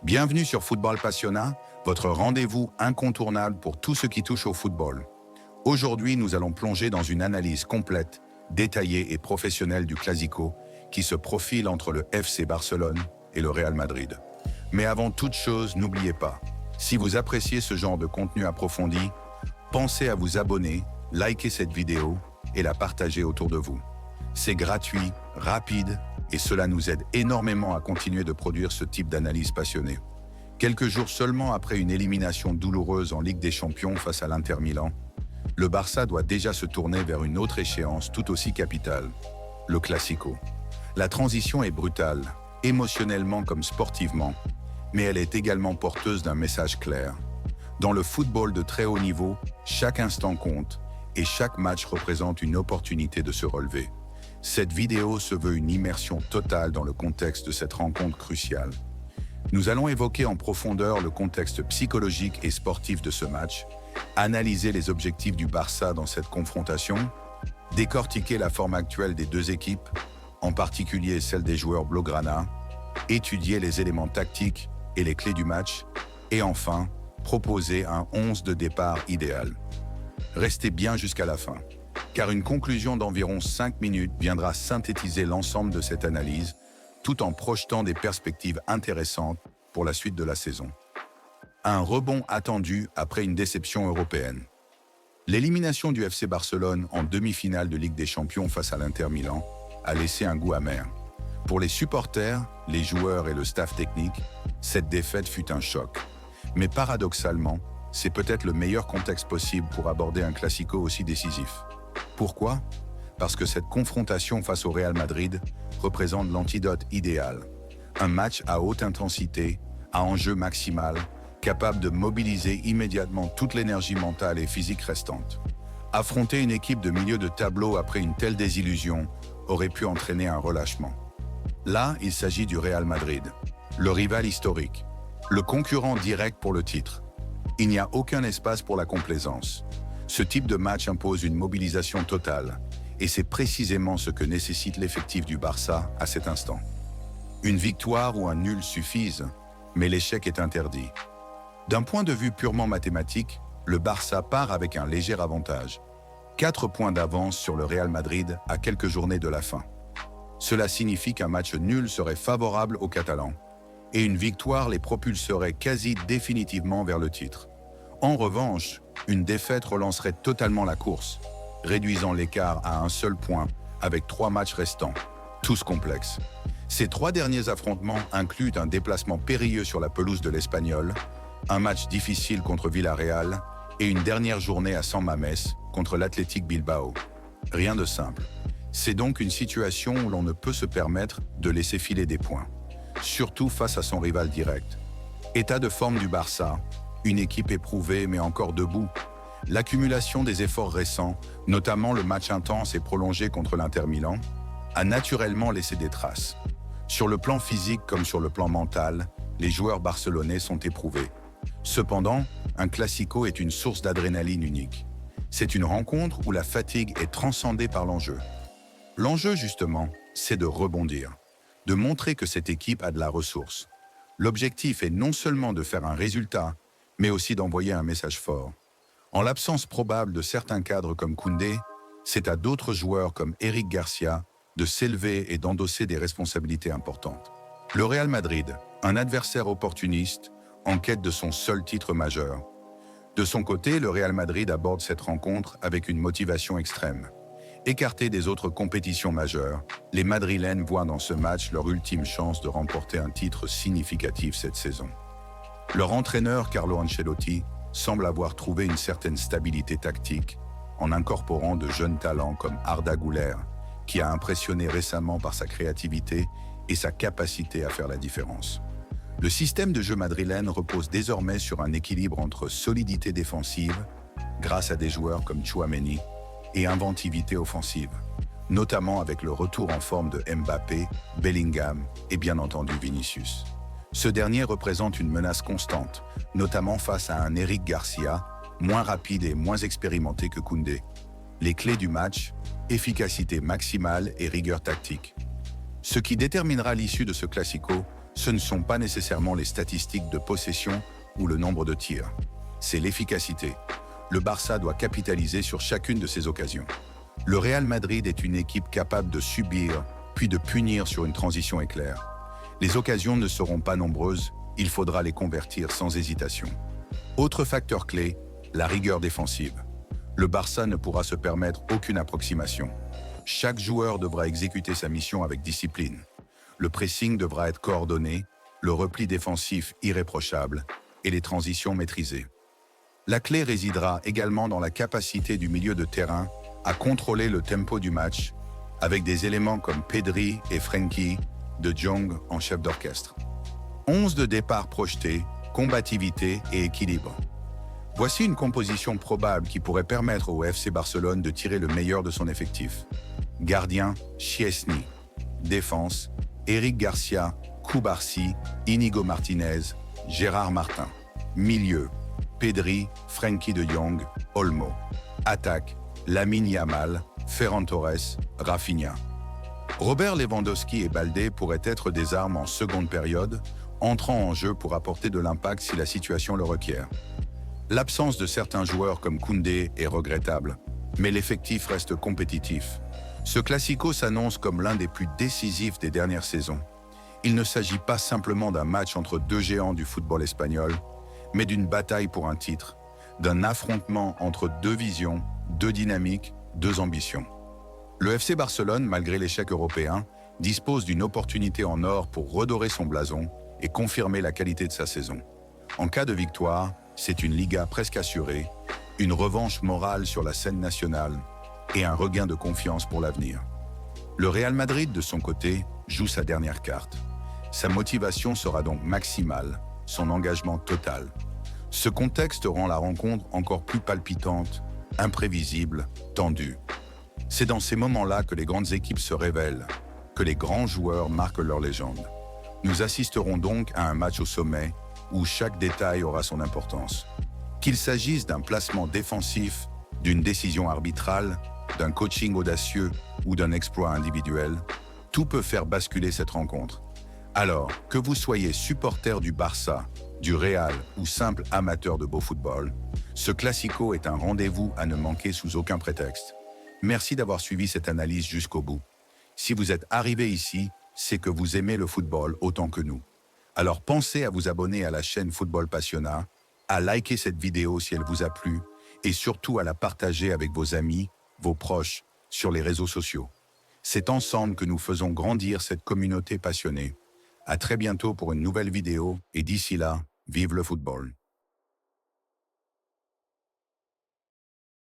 Bienvenue sur Football Passionna, votre rendez-vous incontournable pour tout ce qui touche au football. Aujourd'hui, nous allons plonger dans une analyse complète, détaillée et professionnelle du Clasico qui se profile entre le FC Barcelone et le Real Madrid. Mais avant toute chose, n'oubliez pas, si vous appréciez ce genre de contenu approfondi, pensez à vous abonner, liker cette vidéo et la partager autour de vous. C'est gratuit, rapide et cela nous aide énormément à continuer de produire ce type d'analyse passionnée. Quelques jours seulement après une élimination douloureuse en Ligue des Champions face à l'Inter Milan, le Barça doit déjà se tourner vers une autre échéance tout aussi capitale, le Clasico. La transition est brutale, émotionnellement comme sportivement, mais elle est également porteuse d'un message clair. Dans le football de très haut niveau, chaque instant compte et chaque match représente une opportunité de se relever. Cette vidéo se veut une immersion totale dans le contexte de cette rencontre cruciale. Nous allons évoquer en profondeur le contexte psychologique et sportif de ce match, analyser les objectifs du Barça dans cette confrontation, décortiquer la forme actuelle des deux équipes, en particulier celle des joueurs blaugrana, étudier les éléments tactiques et les clés du match, et enfin, proposer un 11 de départ idéal. Restez bien jusqu'à la fin, car une conclusion d'environ 5 minutes viendra synthétiser l'ensemble de cette analyse, tout en projetant des perspectives intéressantes pour la suite de la saison. Un rebond attendu après une déception européenne. L'élimination du FC Barcelone en demi-finale de Ligue des Champions face à l'Inter Milan a laissé un goût amer. Pour les supporters, les joueurs et le staff technique, cette défaite fut un choc. Mais paradoxalement, c'est peut-être le meilleur contexte possible pour aborder un Clasico aussi décisif. Pourquoi ? Parce que cette confrontation face au Real Madrid représente l'antidote idéal. Un match à haute intensité, à enjeu maximal, capable de mobiliser immédiatement toute l'énergie mentale et physique restante. Affronter une équipe de milieu de tableau après une telle désillusion aurait pu entraîner un relâchement. Là, il s'agit du Real Madrid, le rival historique, le concurrent direct pour le titre. Il n'y a aucun espace pour la complaisance. Ce type de match impose une mobilisation totale, et c'est précisément ce que nécessite l'effectif du Barça à cet instant. Une victoire ou un nul suffisent, mais l'échec est interdit. D'un point de vue purement mathématique, le Barça part avec un léger avantage. 4 points d'avance sur le Real Madrid à quelques journées de la fin. Cela signifie qu'un match nul serait favorable aux Catalans, et une victoire les propulserait quasi définitivement vers le titre. En revanche, une défaite relancerait totalement la course, réduisant l'écart à un seul point avec 3 matchs restants, tous complexes. Ces 3 derniers affrontements incluent un déplacement périlleux sur la pelouse de l'Espagnol, un match difficile contre Villarreal et une dernière journée à San Mamés contre l'Athletic Bilbao. Rien de simple. C'est donc une situation où l'on ne peut se permettre de laisser filer des points, surtout face à son rival direct. État de forme du Barça, une équipe éprouvée mais encore debout. L'accumulation des efforts récents, notamment le match intense et prolongé contre l'Inter Milan, a naturellement laissé des traces. Sur le plan physique comme sur le plan mental, les joueurs barcelonais sont éprouvés. Cependant, un Clasico est une source d'adrénaline unique. C'est une rencontre où la fatigue est transcendée par l'enjeu. L'enjeu, justement, c'est de rebondir, de montrer que cette équipe a de la ressource. L'objectif est non seulement de faire un résultat, mais aussi d'envoyer un message fort. En l'absence probable de certains cadres comme Koundé, c'est à d'autres joueurs comme Eric Garcia de s'élever et d'endosser des responsabilités importantes. Le Real Madrid, un adversaire opportuniste, en quête de son seul titre majeur. De son côté, le Real Madrid aborde cette rencontre avec une motivation extrême. Écartés des autres compétitions majeures, les Madrilènes voient dans ce match leur ultime chance de remporter un titre significatif cette saison. Leur entraîneur, Carlo Ancelotti, semble avoir trouvé une certaine stabilité tactique en incorporant de jeunes talents comme Arda Güler, qui a impressionné récemment par sa créativité et sa capacité à faire la différence. Le système de jeu madrilène repose désormais sur un équilibre entre solidité défensive, grâce à des joueurs comme Tchouaméni, et inventivité offensive, notamment avec le retour en forme de Mbappé, Bellingham et bien entendu Vinicius. Ce dernier représente une menace constante, notamment face à un Eric Garcia, moins rapide et moins expérimenté que Koundé. Les clés du match, efficacité maximale et rigueur tactique. Ce qui déterminera l'issue de ce Clasico, ce ne sont pas nécessairement les statistiques de possession ou le nombre de tirs. C'est l'efficacité. Le Barça doit capitaliser sur chacune de ces occasions. Le Real Madrid est une équipe capable de subir, puis de punir sur une transition éclair. Les occasions ne seront pas nombreuses, il faudra les convertir sans hésitation. Autre facteur clé, la rigueur défensive. Le Barça ne pourra se permettre aucune approximation. Chaque joueur devra exécuter sa mission avec discipline. Le pressing devra être coordonné, le repli défensif irréprochable et les transitions maîtrisées. La clé résidera également dans la capacité du milieu de terrain à contrôler le tempo du match avec des éléments comme Pedri et Frenkie de Jong en chef d'orchestre. 11 de départ projetés, combativité et équilibre. Voici une composition probable qui pourrait permettre au FC Barcelone de tirer le meilleur de son effectif. Gardien, Szczęsny. Défense, Eric Garcia, Cubarsí, Íñigo Martínez, Gérard Martin. Milieu, Pedri, Frenkie de Jong, Olmo. Attaque, Lamine Yamal, Ferran Torres, Rafinha. Robert Lewandowski et Baldé pourraient être des armes en seconde période, entrant en jeu pour apporter de l'impact si la situation le requiert. L'absence de certains joueurs comme Koundé est regrettable, mais l'effectif reste compétitif. Ce classico s'annonce comme l'un des plus décisifs des dernières saisons. Il ne s'agit pas simplement d'un match entre deux géants du football espagnol, mais d'une bataille pour un titre, d'un affrontement entre deux visions, deux dynamiques, deux ambitions. Le FC Barcelone, malgré l'échec européen, dispose d'une opportunité en or pour redorer son blason et confirmer la qualité de sa saison. En cas de victoire, c'est une Liga presque assurée, une revanche morale sur la scène nationale et un regain de confiance pour l'avenir. Le Real Madrid, de son côté, joue sa dernière carte. Sa motivation sera donc maximale, son engagement total. Ce contexte rend la rencontre encore plus palpitante, imprévisible, tendue. C'est dans ces moments-là que les grandes équipes se révèlent, que les grands joueurs marquent leur légende. Nous assisterons donc à un match au sommet où chaque détail aura son importance. Qu'il s'agisse d'un placement défensif, d'une décision arbitrale, d'un coaching audacieux ou d'un exploit individuel, tout peut faire basculer cette rencontre. Alors, que vous soyez supporter du Barça, du Real ou simple amateur de beau football, ce classico est un rendez-vous à ne manquer sous aucun prétexte. Merci d'avoir suivi cette analyse jusqu'au bout. Si vous êtes arrivé ici, c'est que vous aimez le football autant que nous. Alors pensez à vous abonner à la chaîne Football Passionnat, à liker cette vidéo si elle vous a plu et surtout à la partager avec vos amis, vos proches, sur les réseaux sociaux. C'est ensemble que nous faisons grandir cette communauté passionnée. À très bientôt pour une nouvelle vidéo et d'ici là, vive le football.